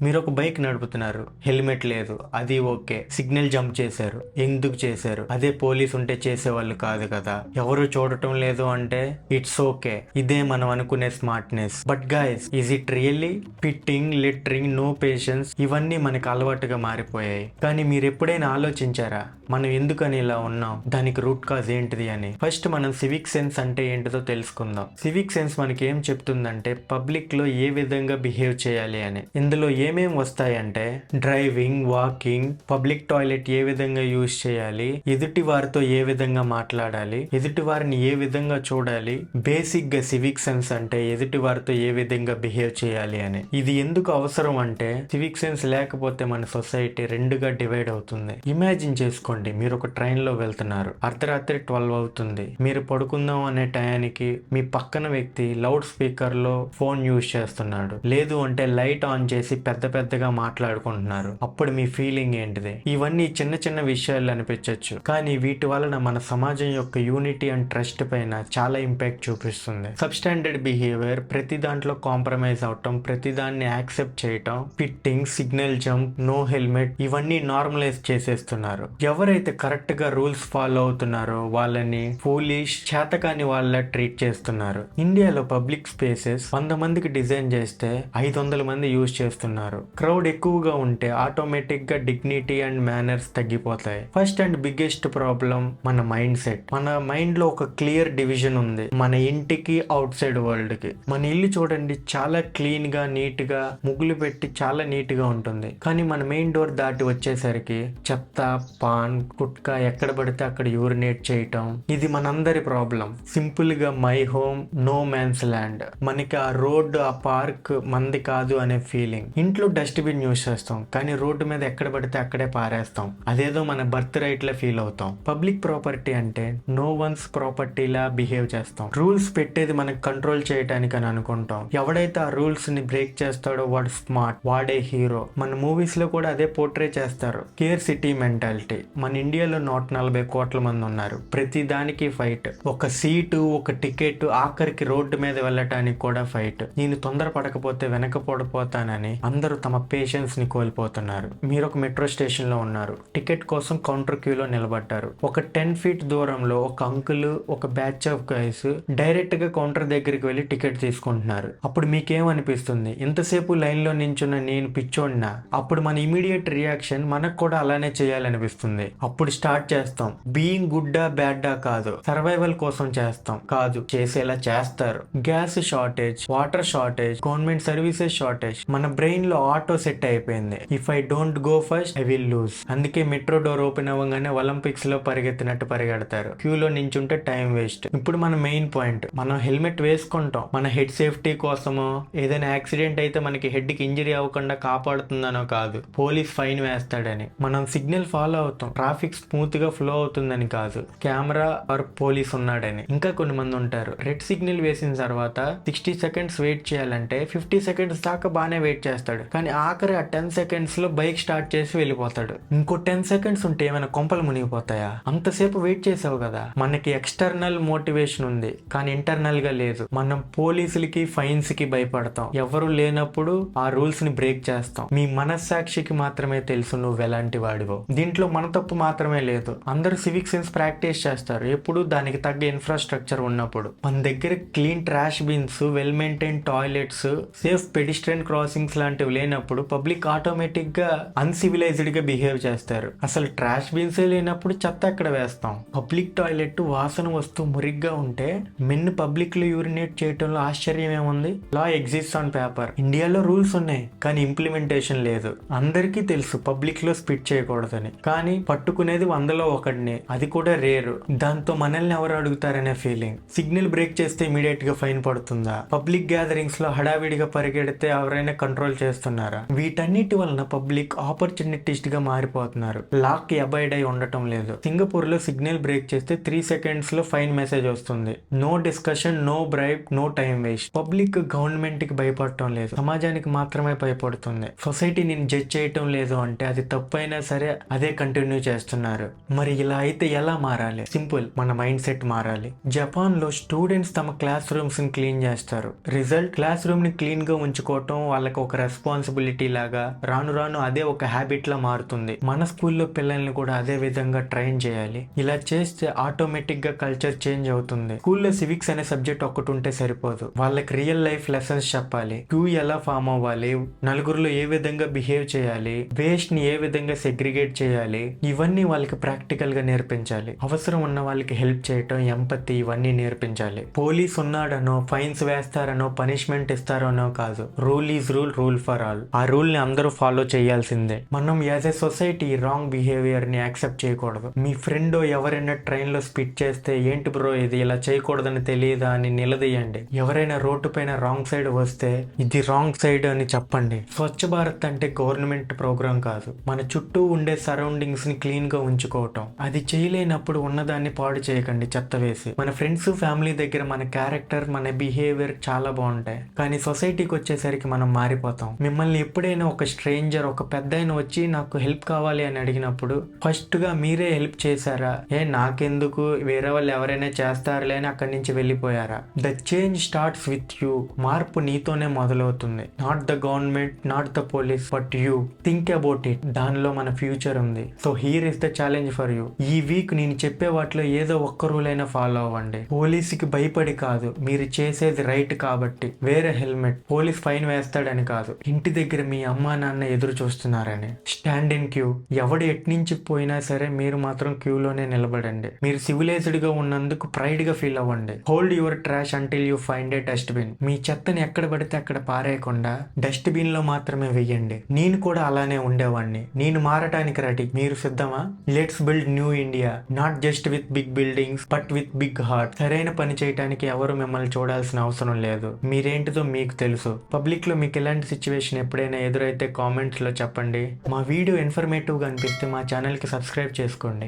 మీరు ఒక బైక్ నడుపుతున్నారు, హెల్మెట్ లేదు, అది ఓకే. సిగ్నల్ జంప్ చేశారు, ఎందుకు చేశారు? అదే పోలీస్ ఉంటే చేసేవాళ్ళు కాదు కదా. ఎవరు చూడటం లేదు అంటే ఇట్స్ ఓకే. ఇదే మనం అనుకునే smartness. But guys, is it really? Spitting, littering, no patience, ఇవన్నీ మనకు అలవాటుగా మారిపోయాయి. కానీ మీరు ఎప్పుడైనా ఆలోచించారా మనం ఎందుకని ఇలా ఉన్నాం, దానికి రూట్ కాజ్ ఏంటిది అని? ఫస్ట్ మనం సివిక్ సెన్స్ అంటే ఏంటిదో తెలుసుకుందాం. సివిక్ సెన్స్ మనకి ఏం చెప్తుందంటే పబ్లిక్ లో ఏ విధంగా బిహేవ్ చేయాలి అని. ఇందులో ఏమేం వస్తాయంటే డ్రైవింగ్, వాకింగ్, పబ్లిక్ టాయిలెట్ ఏ విధంగా యూజ్ చేయాలి, ఎదుటి వారితో ఏ విధంగా మాట్లాడాలి, ఎదుటి వారిని ఏ విధంగా చూడాలి. బేసిక్ గా సివిక్ సెన్స్ అంటే ఎదుటి వారితో ఏ విధంగా బిహేవ్ చేయాలి అని. ఇది ఎందుకు అవసరం అంటే సివిక్ సెన్స్ లేకపోతే మన సొసైటీ రెండుగా డివైడ్ అవుతుంది. ఇమాజిన్ చేసుకోండి, మీరు ఒక ట్రైన్ లో వెళ్తున్నారు, అర్ధరాత్రి 12 అవుతుంది. మీరు పడుకుందాం అనే టయానికి మీ పక్కన వ్యక్తి లౌడ్ స్పీకర్ లో ఫోన్ యూజ్ చేస్తున్నాడు, లేదు అంటే లైట్ ఆన్ చేసి పెద్ద పెద్దగా మాట్లాడుకుంటున్నారు. అప్పుడు మీ ఫీలింగ్ ఏంటిది? ఇవన్నీ చిన్న చిన్న విషయాలు అనిపించవచ్చు, కానీ వీటి వలన మన సమాజం యొక్క యూనిటీ అండ్ ట్రస్ట్ పైన చాలా ఇంపాక్ట్ చూపిస్తుంది. సబ్స్టాండర్డ్ బిహేవియర్, ప్రతి దాంట్లో కాంప్రమైజ్ అవటం, ప్రతి దాన్ని యాక్సెప్ట్ చేయటం, spitting, signal jump, no helmet, ఇవన్నీ నార్మలైజ్ చేసేస్తున్నారు. ఎవరైతే కరెక్ట్ గా రూల్స్ ఫాలో అవుతున్నారో వాళ్ళని ఫూలిష్, చేతకాని వాళ్ళ ట్రీట్ చేస్తున్నారు. ఇండియాలో పబ్లిక్ స్పేసెస్ 100 మందికి డిజైన్ చేస్తే 500 మంది యూజ్ చేస్తున్నారు. క్రౌడ్ ఎక్కువగా ఉంటే ఆటోమేటిక్ గా డిగ్నిటీ అండ్ మేనర్స్ తగ్గిపోతాయి. ఫస్ట్ అండ్ బిగ్గెస్ట్ ప్రాబ్లం మన మైండ్ సెట్. మన మైండ్ లో ఒక క్లియర్ డివిజన్ ఉంది, మన ఇంటికి అవుట్ సైడ్ వరల్డ్ కి. మన ఇల్లు చూడండి, చాలా క్లీన్ గా, నీట్ గా, ముగ్గులు పెట్టి చాలా నీట్ గా ఉంటుంది. కానీ మన మెయిన్ డోర్ దాటి వచ్చేసరికి చెత్త, పాన్, గుట్కా ఎక్కడ పడితే అక్కడ యూరినేట్ చేయటం. ఇది మనందరి ప్రాబ్లం. సింపుల్ గా my home, no man's land. మనకి ఆ రోడ్డు, ఆ పార్క్ మంది కాదు అనే ఫీలింగ్. ఇంట్లో డస్ట్బిన్ యూజ్ చేస్తాం, కానీ రోడ్డు మీద ఎక్కడ పడితే అక్కడే పారేస్తాం. అదేదో మన బర్త్ రైట్ లా ఫీల్ అవుతాం. పబ్లిక్ ప్రాపర్టీ అంటే నో వన్స్ ప్రాపర్టీలా బిహేవ్ చేస్తాం. రూల్స్ పెట్టేది మనకు కంట్రోల్ చేయడానికి అని అనుకుంటాం. ఎవడైతే ఆ రూల్స్ ని బ్రేక్ చేస్తాడో వాడు స్మార్ట్, వాడే హీరో. మన మూవీస్ లో కూడా అదే పోర్ట్రే చేస్తారు. Care city mentality. మన ఇండియాలో 140 కోట్ల మంది ఉన్నారు, ప్రతి దానికి ఫైట్. ఒక సీటు, ఒక టికెట్, ఆఖరికి రోడ్డు మీద వెళ్ళటానికి కూడా ఫైట్. నేను తొందర పడకపోతే వెనక పడిపోతానని అందరూ తమ పేషెన్స్ ని కోల్పోతున్నారు. మీరు ఒక మెట్రో స్టేషన్ లో ఉన్నారు, టికెట్ కోసం కౌంటర్ క్యూలో నిలబడ్డారు. ఒక 10 feet దూరంలో ఒక అంకుల్, ఒక బ్యాచ్ ఆఫ్ గైస్ డైరెక్ట్ గా కౌంటర్ దగ్గరికి వెళ్ళి టికెట్ తీసుకుంటున్నారు. అప్పుడు మీకేమనిపిస్తుంది? ఇంతసేపు లైన్ లో నించున్న నేను పిచ్చోడినా? అప్పుడు మన ఇమీడియట్ రియాక్షన్ మనకు కూడా అలానే చేయాలనిపిస్తుంది. అప్పుడు స్టార్ట్ చేస్తాం. బీయింగ్ గుడ్డా బ్యాడ్డా కాదు, సర్వైవల్ కోసం చేస్తాం. కాదు, చేసేలా చేస్తారు. Gas shortage, water shortage, government services shortage. మన బ్రెయిన్ లో ఆటో సెట్ అయిపోయింది, if I don't go first I will lose. అందుకే మెట్రో డోర్ ఓపెన్ అవ్వగానే ఒలింపిక్స్ లో పరిగెత్తినట్టు పరిగెడతారు. క్యూలో నించుంటే టైం వేస్ట్. ఇప్పుడు మన మెయిన్ పాయింట్, మనం హెల్మెట్ వేసుకుంటాం మన హెడ్ సేఫ్టీ కోసమో, ఏదైనా యాక్సిడెంట్ అయితే మనకి హెడ్ కి ఇంజరీ అవ్వకుండా కాపాడుతుందనో కాదు, పోలీస్ ఫైన్ వేస్తాడని. మనం సిగ్నల్ ఫాలో అవుతాం, ట్రాఫిక్ స్మూత్ గా ఫ్లో అవుతుందని కాదు, కెమెరా ఆర్ పోలీస్ ఉన్నాడని. ఇంకా కొన్ని మంది ఉంటారు, రెడ్ సిగ్నల్ వేసిన తర్వాత 60 seconds వెయిట్ చేయాలంటే 50 seconds దాకా బాగానే వెయిట్ చేస్తాడు, కానీ ఆఖరి ఆ 10 seconds లో బైక్ స్టార్ట్ చేసి వెళ్ళిపోతాడు. ఇంకో 10 seconds ఉంటే ఏమైనా కొంపలు మునిగిపోతాయా? అంతసేపు వెయిట్ చేసావు కదా. మనకి ఎక్స్టర్నల్ మోటివేషన్ ఉంది, కానీ ఇంటర్నల్ గా లేదు. మనం పోలీసులకి, ఫైన్స్ కి భయపడతాం, ఎవరు లేనప్పుడు ఆ రూల్స్ ని బ్రేక్ చేస్తాం. మీ మనస్సాక్షికి మాత్రమే తెలుసు నువ్వు ఎలాంటి వాడివో. దీంట్లో మన తప్పు మాత్రమే లేదు, అందరూ సివిక్ సెన్స్ ప్రాక్టీస్ చేస్తారు ఎప్పుడు దానికి తగ్గ ఇన్ఫ్రాస్ట్రక్చర్ ఉన్నప్పుడు. మన దగ్గర clean trash bins, well maintain toilets, safe pedestrian crossings లాంటివి లేనప్పుడు పబ్లిక్ ఆటోమేటిక్ గా అన్సివిలైజ్డ్ గా బిహేవ్ చేస్తారు. అసలు ట్రాష్ బిన్స్ లేనప్పుడు చెత్త ఎక్కడ వేస్తాం? పబ్లిక్ టాయిలెట్ వాసన వస్తూ మురిగ్గా ఉంటే మెన్ పబ్లిక్ లో యూరినేట్ చేయటంలో ఆశ్చర్యం ఏముంది? లా ఎగ్జిస్ట్ ఆన్ పేపర్. ఇండియాలో రూల్స్ ఉన్నాయి, కానీ ఇంప్లిమెంటేషన్ లేదు. అందరికీ తెలుసు పబ్లిక్ లో స్పిట్ చేయకూడదని, కానీ పట్టుకునేది 100లో 1, అది కూడా రేరు. దాంతో మనల్ని ఎవరు అడుగుతారనే ఫీలింగ్. సిగ్నల్ బ్రేక్ చేస్తే ఇమీడియట్ గా ఫైన్ పడుతుందా? పబ్లిక్ గ్యాదరింగ్స్ లో హడావిడిగా పరిగెడితే ఎవరైనా కంట్రోల్ చేస్తున్నారా? వీటన్నిటి వలన పబ్లిక్ ఆపర్చునిటిస్ట్ గా మారిపోతున్నారు, లాక్ కి అబైడ్ అయి ఉండటం లేదు. సింగపూర్ లో సిగ్నల్ బ్రేక్ చేస్తే 3 seconds లో ఫైన్ మెసేజ్ వస్తుంది. No discussion, no bribe, no time waste. Public government కి భయపడటం లేదు, సమాజానికి మాత్రమే భయపడుతుంది. సొసైటీ నేను జడ్జ్ చేయటం లేదు అంటే అది తప్పైనా సరే అదే కంటిన్యూ చేస్తున్నారు. మరి ఇలా అయితే ఎలా మారాలి? సింపుల్, మన మైండ్ సెట్ మారాలి. జపాన్ లో స్టూడెంట్స్ తమ క్లాస్ రూమ్స్ ని క్లీన్ చేస్తారు. రిజల్ట్, క్లాస్ రూమ్ ని క్లీన్ గా ఉంచుకోవటం వాళ్ళకి ఒక రెస్పాన్స్ రెస్పాన్సిబిలిటీ లాగా రాను రాను అదే ఒక హ్యాబిట్ లా మారుతుంది. మన స్కూల్లో పిల్లల్ని కూడా అదే విధంగా ట్రైన్ చేయాలి. ఇలా చేస్తే ఆటోమేటిక్ గా కల్చర్ చేంజ్ అవుతుంది. స్కూల్లో సివిక్స్ అనే సబ్జెక్ట్ ఒక్కటి ఉంటే సరిపోదు, వాళ్ళకి రియల్ లైఫ్ లెసన్స్ చెప్పాలి. క్యూ ఎలా ఫామ్ అవ్వాలి, నలుగురిలో ఏ విధంగా బిహేవ్ చేయాలి, వేస్ట్ ని ఏ విధంగా సెగ్రిగేట్ చేయాలి, ఇవన్నీ వాళ్ళకి ప్రాక్టికల్ గా నేర్పించాలి. అవసరం ఉన్న వాళ్ళకి హెల్ప్ చేయటం, ఎంపతి, ఇవన్నీ నేర్పించాలి. పోలీస్ ఉన్నాడనో ఫైన్స్ వేస్తారనో పనిష్మెంట్ ఇస్తారనో కాదు. Rule is rule, rule for all. ఆ రూల్ ని అందరూ ఫాలో చేయాల్సిందే. మనం as a society wrong behaviour ని యాక్సెప్ట్ చేయకూడదు. మీ ఫ్రెండ్ ఎవరైనా ట్రైన్ లో స్పిట్ చేస్తే ఏంటి బ్రో ఇది ఇలా చేయకూడదని తెలియదా అని నిలదీయండి. ఎవరైనా రోడ్డు పైన రాంగ్ సైడ్ వస్తే ఇది రాంగ్ సైడ్ అని చెప్పండి. స్వచ్ఛ భారత్ అంటే గవర్నమెంట్ ప్రోగ్రామ్ కాదు, మన చుట్టూ ఉండే సరౌండింగ్స్ ని క్లీన్ గా ఉంచుకోవటం. అది చేయలేనప్పుడు ఉన్నదాన్ని పాడు చేయకండి చెత్త వేసి. మన ఫ్రెండ్స్ ఫ్యామిలీ దగ్గర మన క్యారెక్టర్ మన బిహేవియర్ చాలా బాగుంటాయి, కానీ సొసైటీకి వచ్చేసరికి మనం మారిపోతాం. మిమ్మల్ని ఎప్పుడైనా ఒక స్ట్రేంజర్ ఒక పెద్దాయన వచ్చి నాకు హెల్ప్ కావాలి అని అడిగినప్పుడు ఫస్ట్ గా మీరే హెల్ప్ చేశారా? నాకెందుకు, వేరే వాళ్ళు ఎవరైనా చేస్తారులే అని అక్కడి నుంచి వెళ్ళిపోయారా? The change starts with you. మార్పు నీతోనే మొదలవుతుంది. Not the government, not the police, but you. Think about it. దానిలో మన ఫ్యూచర్ ఉంది. So here is the challenge for you. ఈ వీక్ నేను చెప్పే వాటిలో ఏదో ఒక్క రూల్ అయినా ఫాలో అవ్వండి. పోలీసుకి భయపడి కాదు, మీరు చేసేది రైట్ కాబట్టి. వేరే హెల్మెట్, పోలీస్ ఫైన్ వేస్తాడని కాదు, ఇంటి దగ్గర మీ అమ్మా నాన్న ఎదురు చూస్తున్నారని. Stand in queue. ఎవడు ఎట్నుంచి పోయినా సరే మీరు మాత్రం క్యూలోనే నిలబడండి. మీరు సివిలైజ్డ్ గా ఉన్నందుకు ప్రైడ్ గా ఫీల్ అవ్వండి. Hold your trash until you find a dustbin. మీ చెత్తని ఎక్కడ పడితే అక్కడ పారేయకుండా డస్ట్బిన్ లో మాత్రమే వెయ్యండి. నేను కూడా అలానే ఉండేవాడిని. నేను మారటానికి రెడీ. మీరు సిద్ధమా? Let's build new India. Not just with big buildings but with big heart. సరైన పని చేయడానికి ఎవరు మిమ్మల్ని చూడాల్సిన అవసరం లేదు. మీరేంటిదో మీకు తెలుసు. పబ్లిక్ లో మీకు ఇలాంటి సిచ్యువేషన్ ఎప్పుడైనా ఎదురైతే కామెంట్స్ లో చెప్పండి. మా వీడియో ఇన్ఫర్మేటివ్ గా అనిపిస్తే మా ఛానల్ కి సబ్స్క్రైబ్ చేసుకోండి.